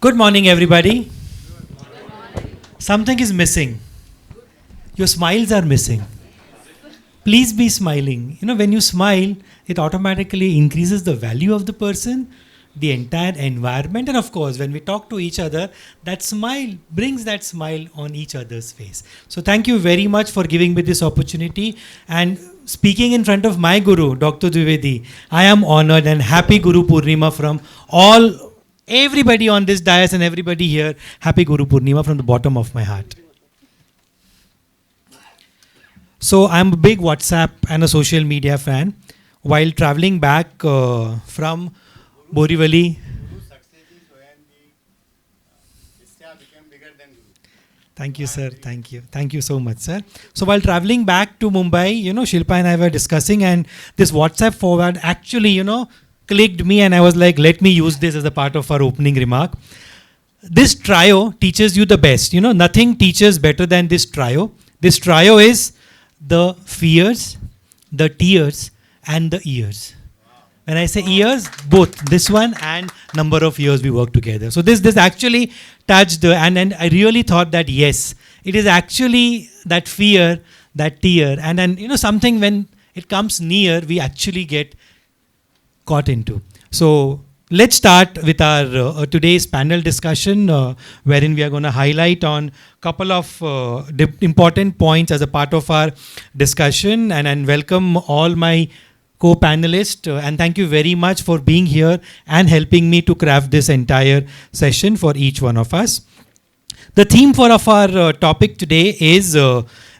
Good morning, everybody. Something is missing. Your smiles are missing. Please be smiling. When you smile, it automatically increases the value of the person, the entire environment, and of course, when we talk to each other, that smile brings that smile on each other's face. So, thank you very much for giving me this opportunity. And speaking in front of my Guru, Dr. Dwivedi, I am honored and happy Guru Purnima from everybody on this dais and everybody here. Happy Guru Purnima from the bottom of my heart. So I'm a big WhatsApp and a social media fan. While traveling back from Borivali, thank you, sir. Thank you so much, sir. So while traveling back to Mumbai, Shilpa and I were discussing, and this WhatsApp forward actually, clicked me, and I was like, let me use this as a part of our opening remark. This trio teaches you the best. Nothing teaches better than this trio. This trio is the fears, the tears, and the years. When I say years, both this one and number of years we work together. So this actually touched, and I really thought that yes, it is actually that fear, that tear, and then something when it comes near, we actually get caught into. So let's start with our today's panel discussion, wherein we are going to highlight on a couple of important points as a part of our discussion, and welcome all my co-panelists, and thank you very much for being here and helping me to craft this entire session for each one of us. The theme for our topic today is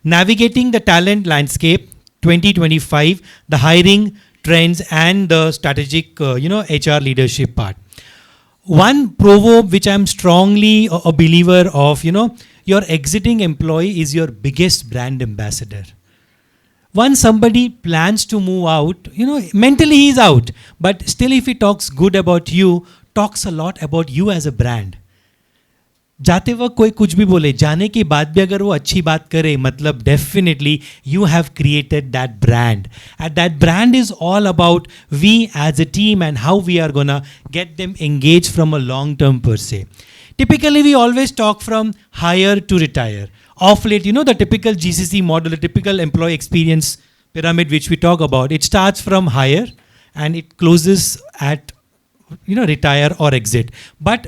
navigating the talent landscape 2025, the hiring trends and the strategic HR leadership part. One proverb which I'm strongly a believer of, your exiting employee is your biggest brand ambassador. Once somebody plans to move out, mentally he's out, but still if he talks good about you, talks a lot about you as a brand. जाते वक्त कोई कुछ भी बोले, जाने के बाद भी अगर वो अच्छी बात करे, मतलब definitely you have created that brand. And that brand is all about we as a team and how we are gonna get them engaged from a long term per se. Typically we always talk from hire to retire. Of late, the typical GCC model, the typical employee experience pyramid which we talk about, it starts from hire and it closes at retire or exit. But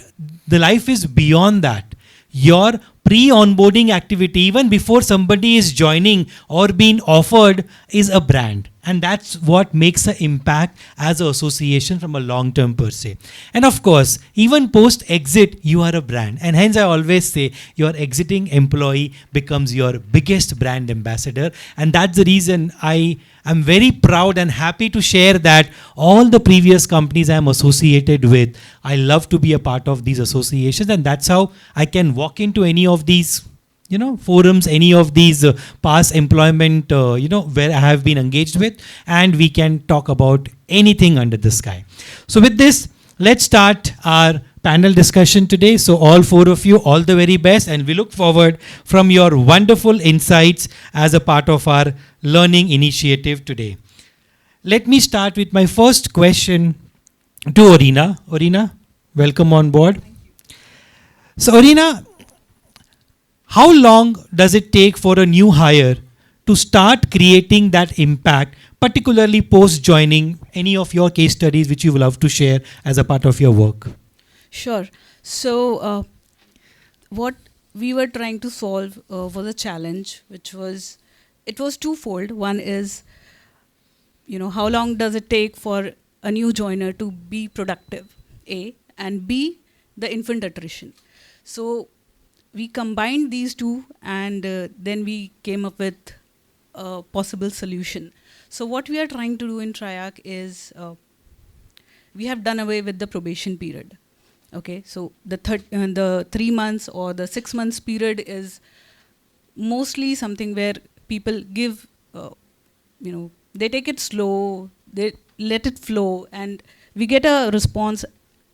the life is beyond that. Your pre-onboarding activity, even before somebody is joining or being offered, is a brand. And that's what makes an impact as an association from a long term per se. And of course, even post-exit, you are a brand. And hence I always say your exiting employee becomes your biggest brand ambassador. And that's the reason I am very proud and happy to share that all the previous companies I am associated with, I love to be a part of these associations. And that's how I can walk into any of these forums, any of these past employment, where I have been engaged with, and we can talk about anything under the sky. So with this, let's start our panel discussion today. So all four of you, all the very best, and we look forward from your wonderful insights as a part of our learning initiative today. Let me start with my first question to Orina. Orina, welcome on board. So Orina, how long does it take for a new hire to start creating that impact, particularly post-joining? Any of your case studies which you would love to share as a part of your work? Sure. So what we were trying to solve was a challenge, it was twofold. One is, how long does it take for a new joiner to be productive, A, and B, the infant attrition. So we combined these two, and then we came up with a possible solution. So what we are trying to do in Triac is we have done away with the probation period. Okay, so the 3 months or the 6 months period is mostly something where people give, they take it slow, they let it flow, and we get a response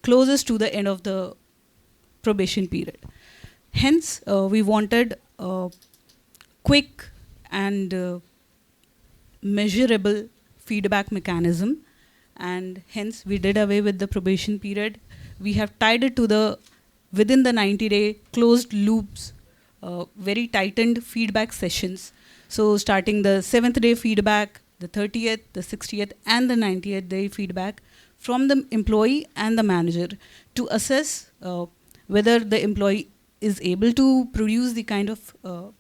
closest to the end of the probation period. Hence, we wanted a quick and measurable feedback mechanism, and hence we did away with the probation period. We have tied it to the within the 90-day closed loops, very tightened feedback sessions. So starting the 7th day feedback, the 30th, the 60th, and the 90th day feedback from the employee and the manager to assess whether the employee is able to produce the kind of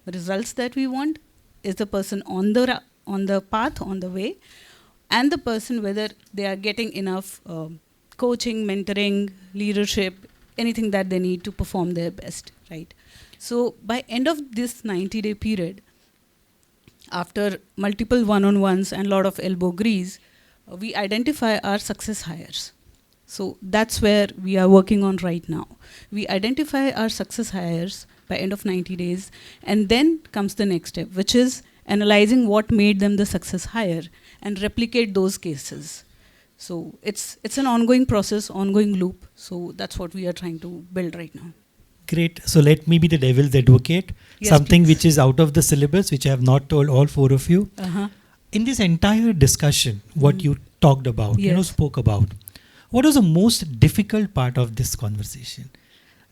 results that we want. Is the person on the path, on the way, and the person whether they are getting enough coaching, mentoring, leadership, anything that they need to perform their best, right? So by end of this 90-day period, after multiple one-on-ones and a lot of elbow grease, we identify our success hires. So that's where we are working on right now. We identify our success hires by end of 90 days, and then comes the next step, which is analyzing what made them the success hire and replicate those cases. So it's an ongoing process, ongoing loop. So that's what we are trying to build right now. Great. So let me be the devil's advocate. Yes, Something please. which is out of the syllabus, which I have not told all four of you. In this entire discussion, what you talked about, Yes. spoke about, what was the most difficult part of this conversation?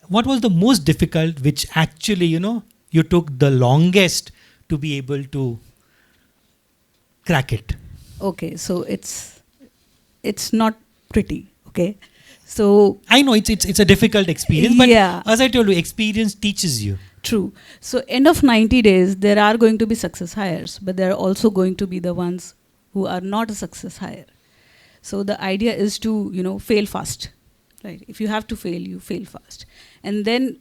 What was the most difficult, which actually, you took the longest to be able to crack it? Okay, so it's not pretty. Okay, so I know it's a difficult experience, but Yeah. as I told you, experience teaches you. true. So end of 90 days, there are going to be success hires, but there are also going to be the ones who are not a success hire. So the idea is to fail fast, right? If you have to fail, you fail fast, and then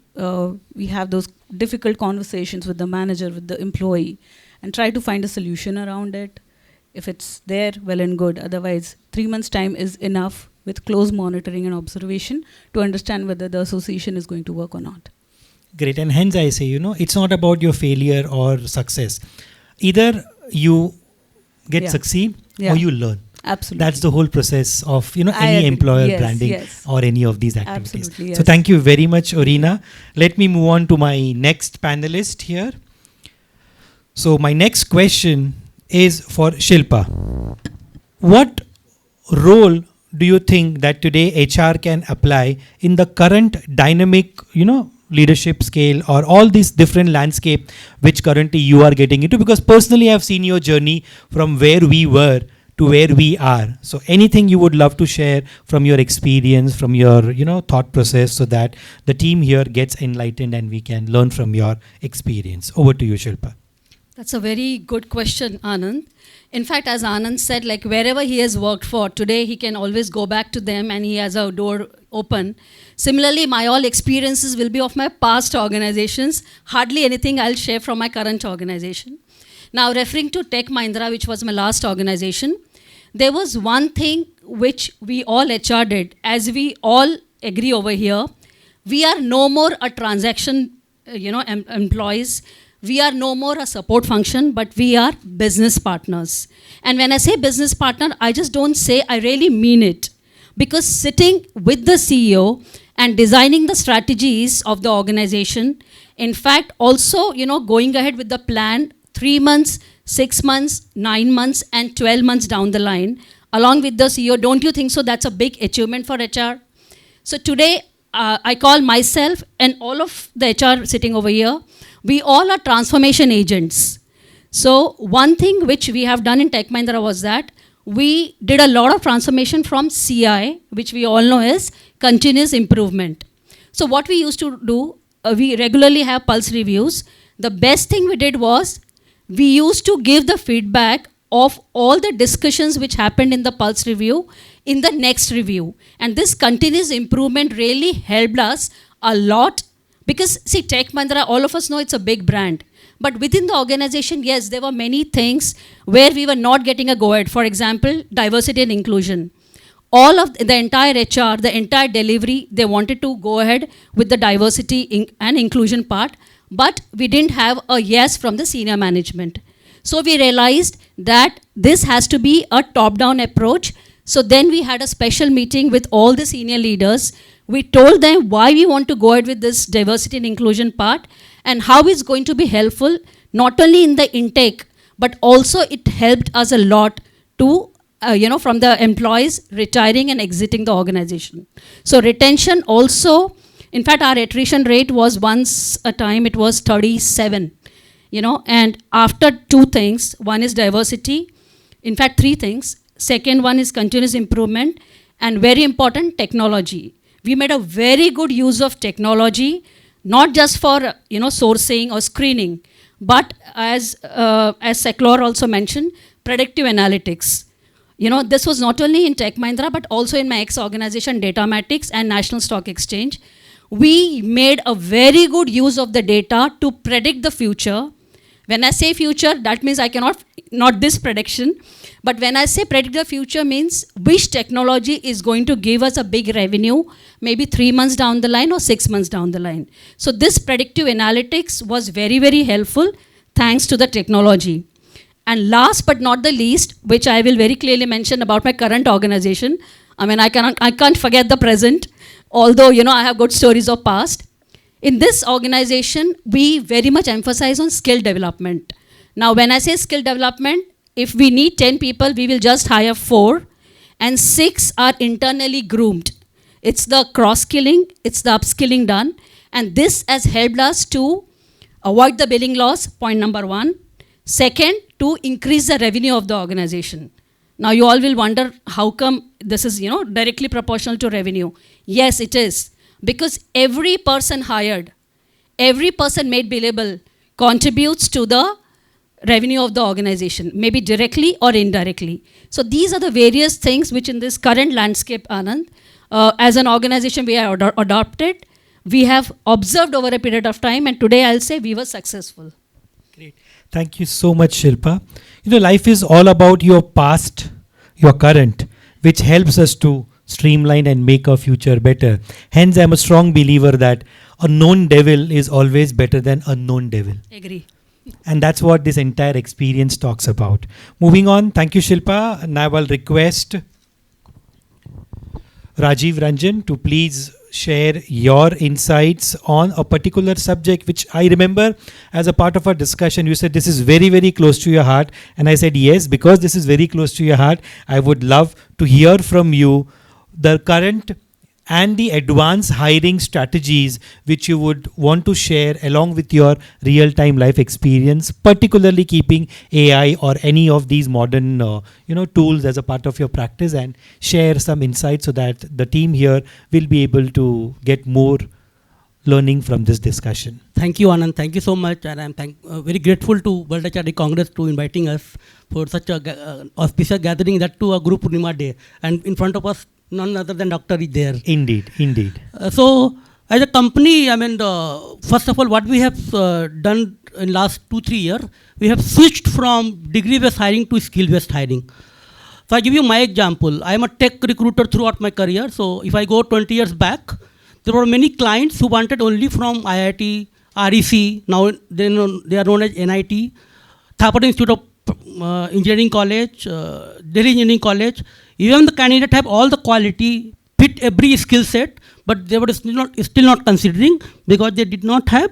we have those difficult conversations with the manager, with the employee, and try to find a solution around it. If it's there, well and good. Otherwise, 3 months' time is enough with close monitoring and observation to understand whether the association is going to work or not. Great. And hence I say, it's not about your failure or success. Either you get Yeah. succeed Yeah. or you learn. Absolutely. That's the whole process of, I any agree. employer Yes, branding yes. or any of these activities. Absolutely, So yes. thank you very much, Orina. Let me move on to my next panelist here. So my next question is for Shilpa. What role do you think that today HR can apply in the current dynamic, leadership scale or all these different landscape which currently you are getting into? Because personally I've seen your journey from where we were to where we are. So anything you would love to share from your experience, from your thought process, so that the team here gets enlightened and we can learn from your experience. Over to you, Shilpa. That's a very good question, Anand. In fact, as Anand said, like wherever he has worked for, today he can always go back to them and he has a door open. Similarly, my all experiences will be of my past organizations. Hardly anything I'll share from my current organization. Now, referring to Tech Mahindra, which was my last organization, there was one thing which we all HR did, as we all agree over here. We are no more a transaction, employees. We are no more a support function, but we are business partners. And when I say business partner, I just don't say, I really mean it. Because sitting with the CEO and designing the strategies of the organization, in fact, also, going ahead with the plan 3 months, 6 months, 9 months, and 12 months down the line, along with the CEO, don't you think so? That's a big achievement for HR. So today, I call myself and all of the HR sitting over here, we all are transformation agents. So one thing which we have done in Tech Mahindra was that we did a lot of transformation from CI, which we all know is continuous improvement. So what we used to do, we regularly have pulse reviews. The best thing we did was we used to give the feedback of all the discussions which happened in the pulse review in the next review. And this continuous improvement really helped us a lot. Because, see, Tech Mahindra, all of us know it's a big brand. But within the organization, yes, there were many things where we were not getting a go-ahead. For example, diversity and inclusion. All of the entire HR, the entire delivery, they wanted to go ahead with the diversity and inclusion part. But we didn't have a yes from the senior management. So we realized that this has to be a top-down approach. So then we had a special meeting with all the senior leaders. We told them why we want to go ahead with this diversity and inclusion part and how it's going to be helpful, not only in the intake, but also it helped us a lot to, from the employees retiring and exiting the organization. So retention also, In fact, our attrition rate was once a time, it was 37, and after two things, one is diversity, in fact, three things. Second one is continuous improvement, and very important, technology. We made a very good use of technology, not just for sourcing or screening, but as Seklor also mentioned, predictive analytics. This was not only in Tech Mahindra, but also in my ex-organization, Datamatics and National Stock Exchange. We made a very good use of the data to predict the future. When I say future, that means I cannot, not this prediction, but when I say predict the future means which technology is going to give us a big revenue, maybe 3 months down the line or 6 months down the line. So this predictive analytics was very, very helpful thanks to the technology. And last but not the least, which I will very clearly mention about my current organization, I can't forget the present, although, I have good stories of past. In this organization, we very much emphasize on skill development. Now, when I say skill development, if we need 10 people, we will just hire 4, and 6 are internally groomed. It's the cross-skilling, it's the upskilling done, and this has helped us to avoid the billing loss, point number 1. Second, to increase the revenue of the organization. Now, you all will wonder, how come this is, directly proportional to revenue? Yes, it is. Because every person hired, every person made billable contributes to the revenue of the organization, maybe directly or indirectly. So these are the various things which in this current landscape, Anand, as an organization we have adopted, we have observed over a period of time, and today I'll say we were successful. Great. Thank you so much, Shilpa. Life is all about your past, your current, which helps us to streamline and make our future better. Hence, I'm a strong believer that a known devil is always better than a known devil. Agree. And that's what this entire experience talks about. Moving on, thank you, Shilpa. Now I'll request Rajiv Ranjan to please share your insights on a particular subject, which I remember as a part of our discussion, you said this is very, very close to your heart. And I said, yes, because this is very close to your heart, I would love to hear from you the current and the advanced hiring strategies which you would want to share along with your real-time life experience, particularly keeping AI or any of these modern tools as a part of your practice, and share some insights so that the team here will be able to get more learning from this discussion. Thank you, Anand. Thank you so much, and I'm very grateful to World HRD Congress to inviting us for such a auspicious gathering, that too a Guru Purnima day, and in front of us none other than Doctor is there. Indeed, indeed. So as a company, first of all, what we have done in last 2-3 years, we have switched from degree-based hiring to skill-based hiring. So I give you my example. I am a tech recruiter throughout my career. So if I go 20 years back, there were many clients who wanted only from IIT, REC, now they are known as NIT, Thapar Institute of Engineering College, Delhi Engineering College. Even the candidate have all the quality, fit every skill set, but they were still not considering because they did not have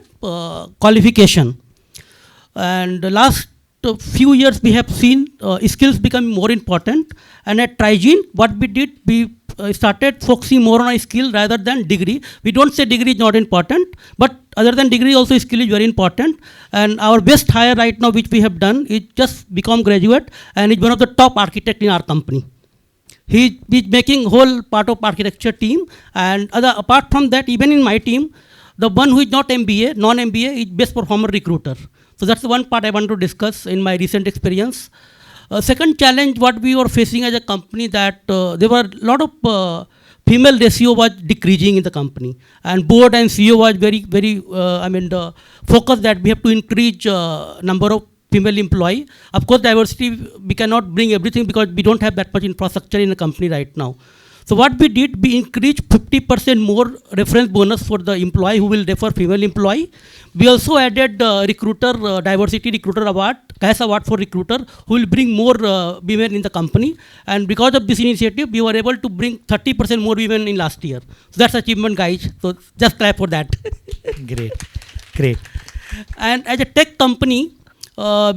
qualification. And the last few years we have seen skills becoming more important. And at Trigene, what we did, we started focusing more on a skill rather than degree. We don't say degree is not important, but other than degree also skill is very important. And our best hire right now which we have done is just become graduate and is one of the top architect in our company. He is making whole part of architecture team, and apart from that, even in my team, the one who is not MBA, non-MBA is best performer recruiter. So that's the one part I want to discuss in my recent experience. Second challenge what we were facing as a company, that there were a lot of female ratio was decreasing in the company, and board and CEO was very, very focused that we have to increase number of female employee. Of course, diversity, we cannot bring everything because we don't have that much infrastructure in the company right now. So what we did, we increased 50% more reference bonus for the employee who will refer female employee. We also added diversity recruiter award, cash award for recruiter, who will bring more women in the company. And because of this initiative, we were able to bring 30% more women in last year. So that's achievement, guys. So just clap for that. Great, great. And as a tech company,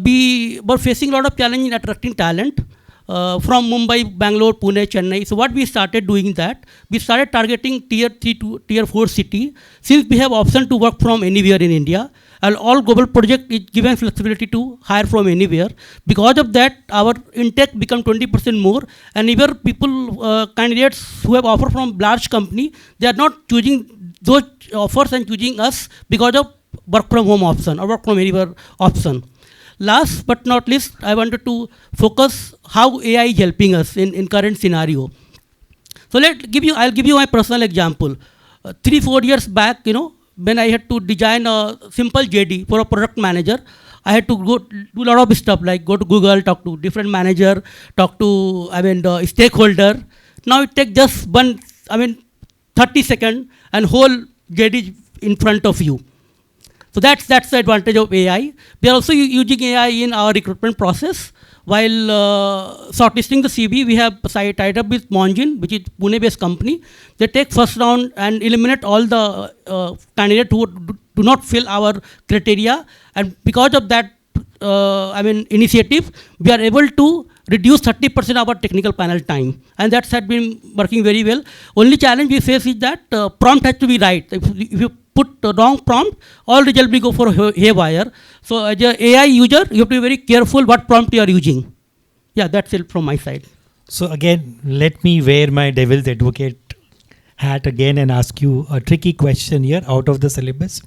we were facing a lot of challenge in attracting talent. from Mumbai, Bangalore, Pune, Chennai. So what we started doing that, we started targeting tier 3 to tier 4 city, since we have option to work from anywhere in India. And all global project is given flexibility to hire from anywhere. Because of that, our intake become 20% more. And even people, candidates who have offer from large company, they are not choosing those offers and choosing us because of work from home option or work from anywhere option. Last but not least, I wanted to focus how AI is helping us in current scenario. So I'll give you my personal example. 3-4 years back, when I had to design a simple JD for a product manager, I had to go do a lot of stuff like go to Google, talk to different manager, talk to the stakeholder. Now it takes just 30 seconds and whole JD in front of you. So that's the advantage of AI. We are also using AI in our recruitment process. While shortlisting the CV, we have tied up with Monjin, which is Pune-based company. They take first round and eliminate all the candidates who do not fill our criteria. And because of that, initiative, we are able to reduce 30% of our technical panel time. And that's had been working very well. Only challenge we face is that prompt has to be right. If you put the wrong prompt, all result will go for haywire. So as an AI user, you have to be very careful what prompt you are using. Yeah, that's it from my side. So again, let me wear my devil's advocate hat again and ask you a tricky question here out of the syllabus.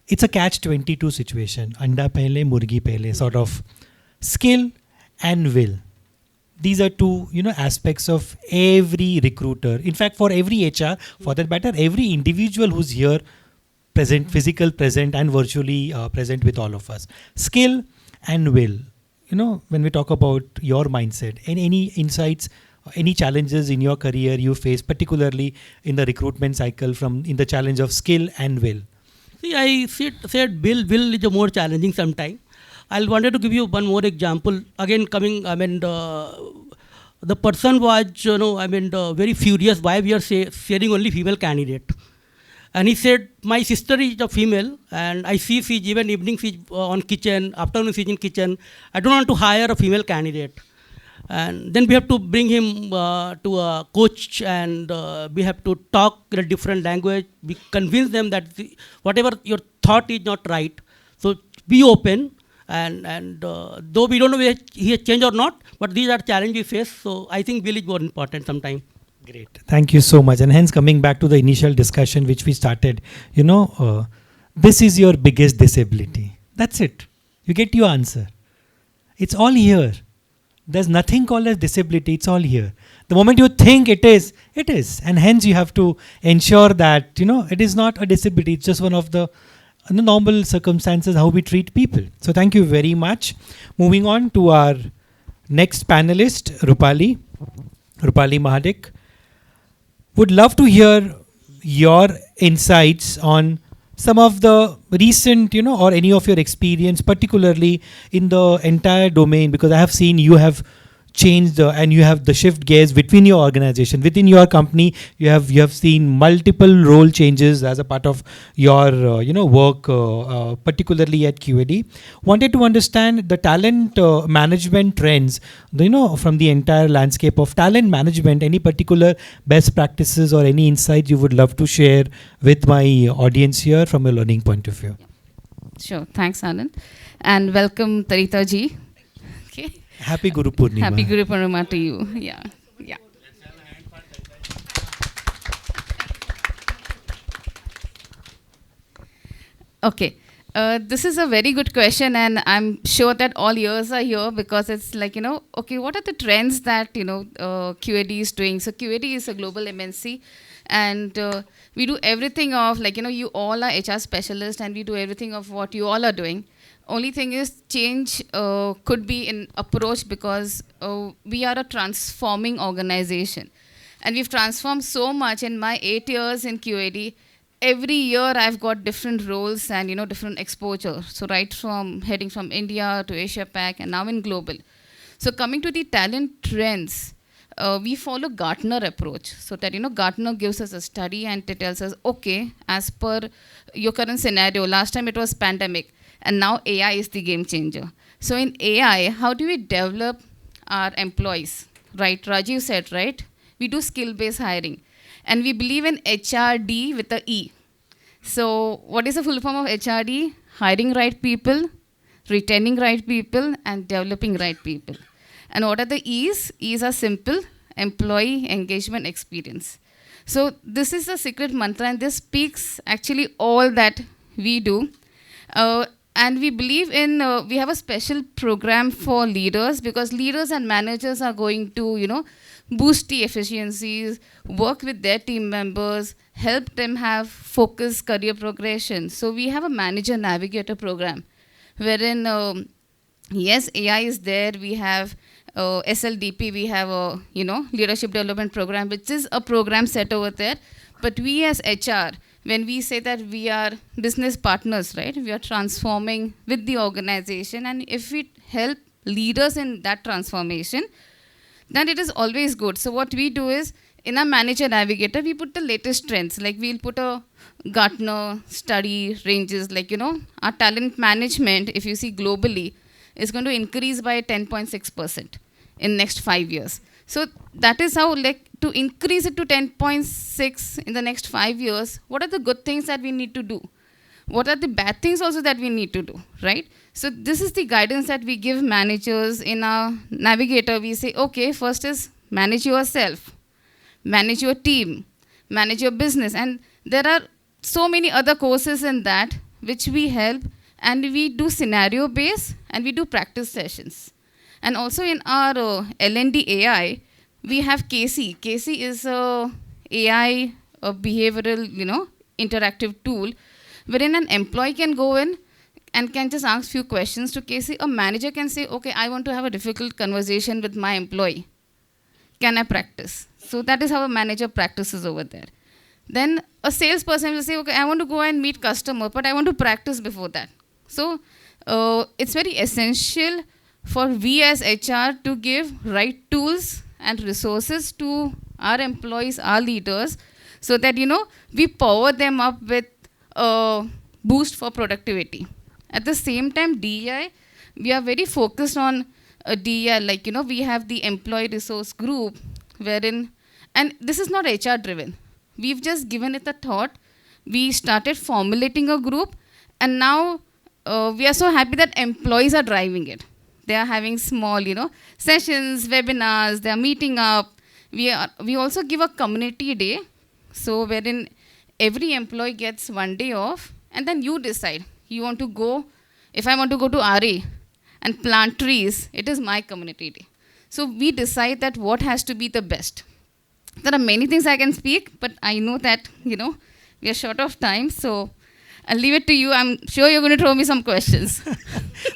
It's a catch-22 situation. Anda pehle, murgi pehle, sort of skill and will. These are two, aspects of every recruiter. In fact, for every HR, for that matter, every individual who's here, present, physical present and virtually present with all of us. Skill and will. When we talk about your mindset and any insights, any challenges in your career you face, particularly in the recruitment cycle in the challenge of skill and will. See, I said will is more challenging sometimes. I wanted to give you one more example. Again, the person was, very furious why we are sharing only female candidate. And he said, my sister is a female, and I see she's even evening she's on kitchen, afternoon she's in kitchen. I don't want to hire a female candidate. And then we have to bring him to a coach, and we have to talk in a different language. We convince them that whatever your thought is not right. So be open. And though we don't know whether he has changed or not, but these are challenges we face. So I think will is more important sometimes. Great. Thank you so much. And hence coming back to the initial discussion which we started, this is your biggest disability. That's it. You get your answer. It's all here. There's nothing called as disability. It's all here. The moment you think it is. And hence you have to ensure that, it is not a disability. It's just one of the normal circumstances how we treat people. So thank you very much. Moving on to our next panelist, Rupali Mahadik. Would love to hear your insights on some of the recent, or any of your experience, particularly in the entire domain, because I have seen you have changed and you have the shift gears between your organization, within your company. You have seen multiple role changes as a part of your work, particularly at QAD. Wanted to understand the talent management trends, from the entire landscape of talent management. Any particular best practices or any insights you would love to share with my audience here from a learning point of view? Sure. Thanks, Anand. And welcome, Tarita ji. Okay. Happy Guru Purnima. Happy Guru Purnima to you. Yeah. Okay. This is a very good question, and I'm sure that all ears are here because it's like, okay, what are the trends that, QAD is doing? So QAD is a global MNC, and we do everything of, you all are HR specialists, and we do everything of what you all are doing. Only thing is change could be in approach because we are a transforming organization. And we've transformed so much in my 8 years in QAD. Every year I've got different roles and different exposure. So right from heading from India to Asia Pac and now in global. So coming to the talent trends, we follow Gartner approach. So that Gartner gives us a study and it tells us, okay, as per your current scenario, last time it was pandemic. And now AI is the game changer. So in AI, how do we develop our employees, right? Rajiv said, right? We do skill-based hiring. And we believe in HRD with a E. So what is the full form of HRD? Hiring right people, retaining right people, and developing right people. And what are the E's? E's are simple: employee engagement experience. So this is the secret mantra, and this speaks actually all that we do. And we believe in, we have a special program for leaders, because leaders and managers are going to, boost the efficiencies, work with their team members, help them have focused career progression. So we have a manager navigator program, wherein, yes, AI is there. We have SLDP, we have a leadership development program, which is a program set over there. But we as HR, when we say that we are business partners, right, we are transforming with the organization, and if we help leaders in that transformation, then it is always good. So what we do is, in our manager navigator, we put the latest trends. Like we'll put a Gartner study ranges, like, our talent management, if you see globally, is going to increase by 10.6% in next 5 years. So that is how, like, to increase it to 10.6 in the next 5 years, what are the good things that we need to do? What are the bad things also that we need to do, right? So this is the guidance that we give managers in our navigator. We say, okay, first is manage yourself, manage your team, manage your business. And there are so many other courses in that which we help, and we do scenario based and we do practice sessions. And also in our L&D AI, we have Casey. Casey is a AI, a behavioral, interactive tool, wherein an employee can go in and can just ask few questions to Casey. A manager can say, okay, I want to have a difficult conversation with my employee. Can I practice? So that is how a manager practices over there. Then a salesperson will say, okay, I want to go and meet customer, but I want to practice before that. So it's very essential for we as HR to give right tools and resources to our employees, our leaders, so that, we power them up with a boost for productivity. At the same time, DEI, we are very focused on DEI, like, we have the employee resource group, wherein, and this is not HR driven. We've just given it a thought. We started formulating a group, and now we are so happy that employees are driving it. They are having small, sessions, webinars, they are meeting up. We also give a community day, so wherein every employee gets 1 day off, and then you decide. You want to go, if I want to go to RA and plant trees, it is my community day. So we decide that what has to be the best. There are many things I can speak, but I know that, we are short of time, so I'll leave it to you. I'm sure you're going to throw me some questions.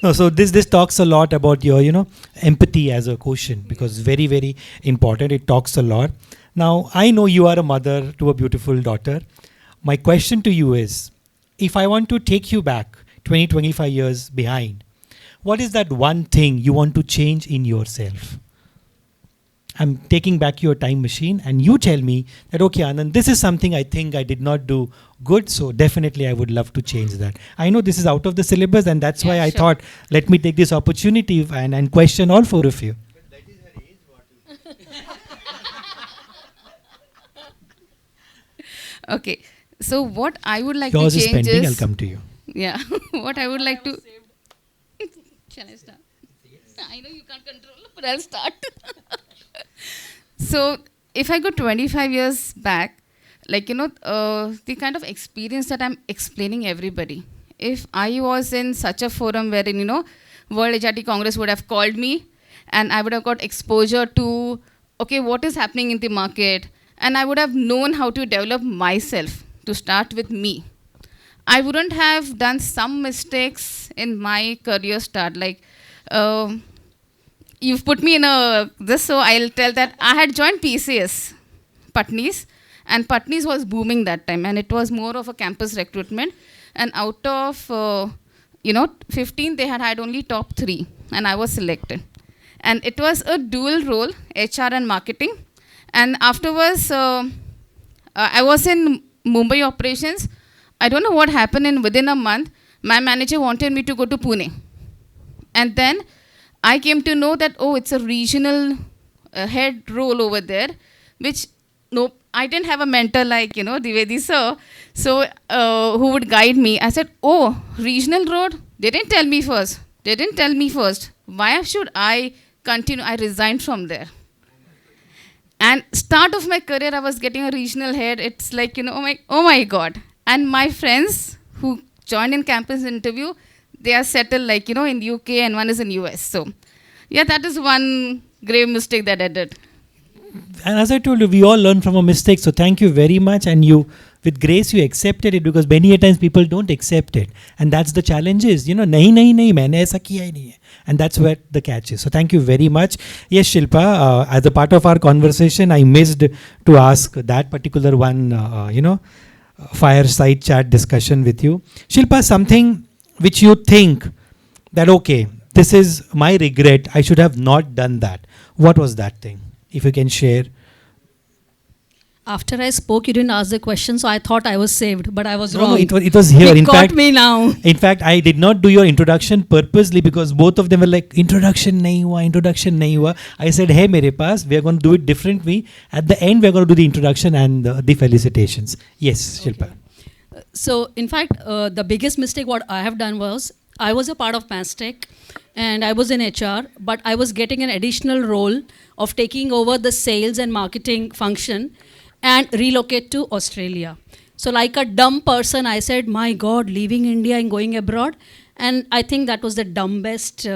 No, so this talks a lot about your, empathy as a quotient, because very, very important. It talks a lot. Now, I know you are a mother to a beautiful daughter. My question to you is, if I want to take you back 20, 25 years behind, what is that one thing you want to change in yourself? I'm taking back your time machine, and you tell me that, okay, Anand, this is something I think I did not do good, so definitely I would love to change that. I know this is out of the syllabus, and that's why I thought, let me take this opportunity and question all four of you. But that is her age, Okay, so what I would like Yours to is change pending, is... I'll come to you. Yeah, what I would like to... Shall I start? I know you can't control, but I'll start. So if I go 25 years back, like, the kind of experience that I'm explaining everybody, if I was in such a forum wherein, World HRT Congress would have called me, and I would have got exposure to, okay, what is happening in the market, and I would have known how to develop myself to start with me. I wouldn't have done some mistakes in my career start, like, you've put me in this, so I'll tell that I had joined PCS, Patnis, and Patnis was booming that time, and it was more of a campus recruitment. And out of 15, they had only top 3, and I was selected. And it was a dual role, HR and marketing. And afterwards, I was in Mumbai operations. I don't know what happened, and within a month, my manager wanted me to go to Pune. And then I came to know that, oh, it's a regional head role over there, which, no, I didn't have a mentor like, Dwivedi sir, so who would guide me. I said, oh, regional road? They didn't tell me first. They didn't tell me first. Why should I continue? I resigned from there. And start of my career, I was getting a regional head. It's like, oh my God. And my friends who joined in campus interview, they are settled like, in UK and one is in US. So, yeah, that is one grave mistake that I did. And as I told you, we all learn from our mistakes. So thank you very much. And you, with grace, you accepted it, because many a times people don't accept it. And that's the challenge is, nahi, maine aisa kiya hi nahi hai. And that's where the catch is. So thank you very much. Yes, Shilpa, as a part of our conversation, I missed to ask that particular one, fireside chat discussion with you. Shilpa, something which you think that, okay, this is my regret, I should have not done that. What was that thing? If you can share. After I spoke, you didn't ask the question, so I thought I was saved, but I was wrong. No, it was here. You caught me now. In fact, I did not do your introduction purposely, because both of them were like, introduction nahi hua. I said, hey, mere paas, we are going to do it differently. At the end, we are going to do the introduction and the felicitations. Yes, Shilpa. Okay. So, in fact, the biggest mistake what I have done was, I was a part of Mastech and I was in HR, but I was getting an additional role of taking over the sales and marketing function and relocate to Australia. So like a dumb person, I said, my God, leaving India and going abroad. And I think that was the dumbest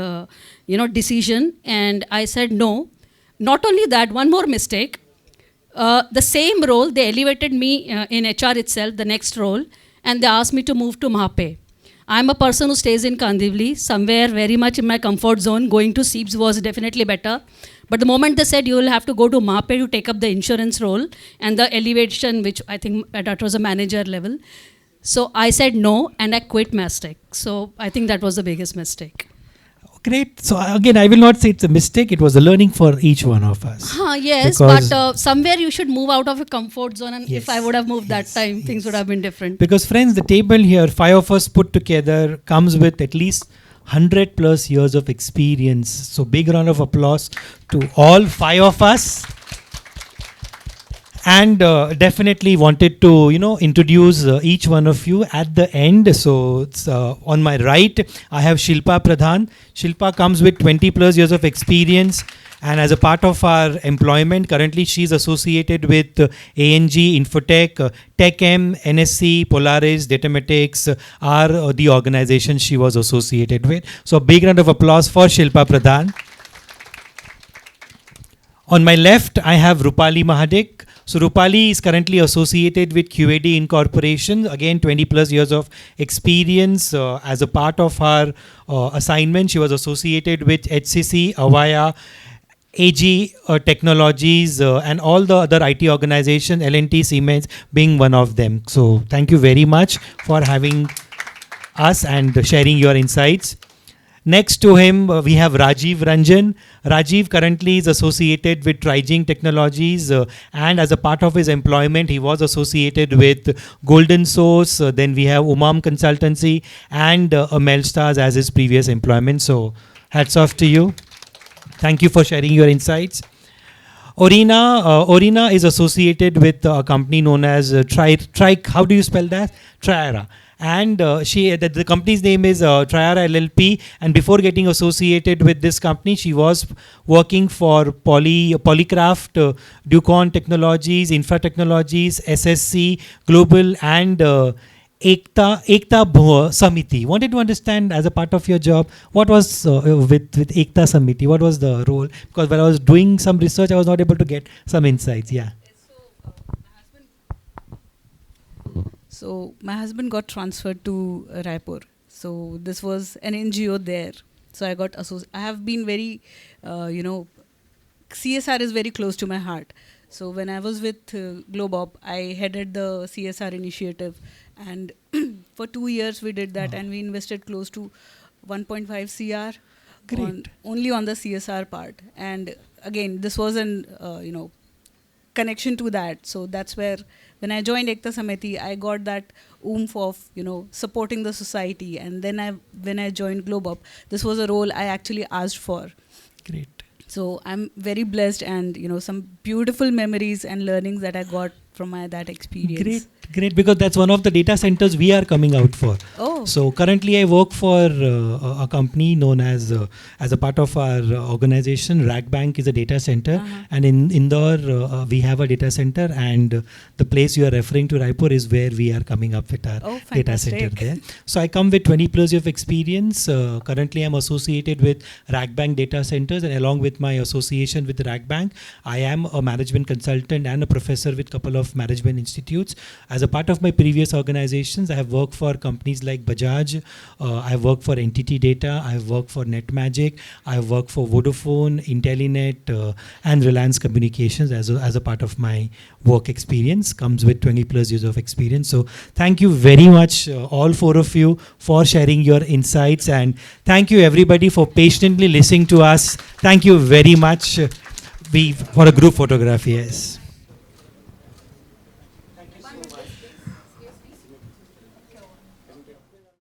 decision. And I said no. Not only that, one more mistake. The same role, they elevated me in HR itself, the next role, and they asked me to move to Mahape. I'm a person who stays in Kandivali, somewhere very much in my comfort zone. Going to Seeps was definitely better. But the moment they said you will have to go to Mahape to take up the insurance role and the elevation, which I think that was a manager level. So I said no and I quit Mastech. So I think that was the biggest mistake. Great. So again, I will not say it's a mistake. It was a learning for each one of us. Yes, but somewhere you should move out of your comfort zone. And Yes, if I would have moved yes, that time, things would have been different. Because friends, the table here, 5 of us put together, comes with at least 100 plus years of experience. So big round of applause to all 5 of us. And definitely wanted to, introduce each one of you at the end. So it's, on my right, I have Shilpa Pradhan. Shilpa comes with 20 plus years of experience. And as a part of our employment, currently she's associated with ANG, Infotech, TechM, NSC, Polaris, Datamatics are the organizations she was associated with. So a big round of applause for Shilpa Pradhan. On my left, I have Rupali Mahadik. So Rupali is currently associated with QAD Incorporation. Again, 20 plus years of experience. As a part of her assignment, she was associated with HCC, Avaya, AG Technologies, and all the other IT organizations, L&T, Siemens being one of them. So thank you very much for having us and sharing your insights. Next to him, we have Rajiv Ranjan. Rajiv currently is associated with Triging Technologies, and as a part of his employment, he was associated with Golden Source. Then we have Umam Consultancy and Melstars as his previous employment. So hats off to you. Thank you for sharing your insights. Orina is associated with a company known as how do you spell that? Triara. And the company's name is Triara LLP. And before getting associated with this company, she was working for Polycraft, Ducon Technologies, Infra Technologies, SSC, Global, and Ekta Samiti. Wanted to understand, as a part of your job, what was with Ekta Samiti? What was the role? Because when I was doing some research, I was not able to get some insights. Yeah. So my husband got transferred to Raipur. So this was an NGO there. So I got I have been very, CSR is very close to my heart. So when I was with Globop, I headed the CSR initiative, and for 2 years we did that, and we invested close to 1.5 CR Great. only on the CSR part. And again, this was an connection to that. So that's where, when I joined Ekta Samiti, I got that oomph of, supporting the society. And then when I joined Globeup, this was a role I actually asked for. Great. So I'm very blessed, and some beautiful memories and learnings that I got from that experience. Great, because that's one of the data centers we are coming out for. Oh. So currently I work for a company known as a part of our organization, Rack Bank is a data center, and in Indore we have a data center, and the place you are referring to, Raipur, is where we are coming up with our data center there. So I come with 20 plus years of experience. Currently I'm associated with Rack Bank data centers, and along with my association with Rack Bank, I am a management consultant and a professor with couple of management institutes. As a part of my previous organizations, I have worked for companies like Bajaj, I have worked for Entity Data, I have worked for NetMagic, I have worked for Vodafone, Intellinet, and Reliance Communications as a part of my work experience. Comes with 20 plus years of experience. So thank you very much, all four of you, for sharing your insights, and thank you everybody for patiently listening to us. Thank you very much. For a group photograph, yes.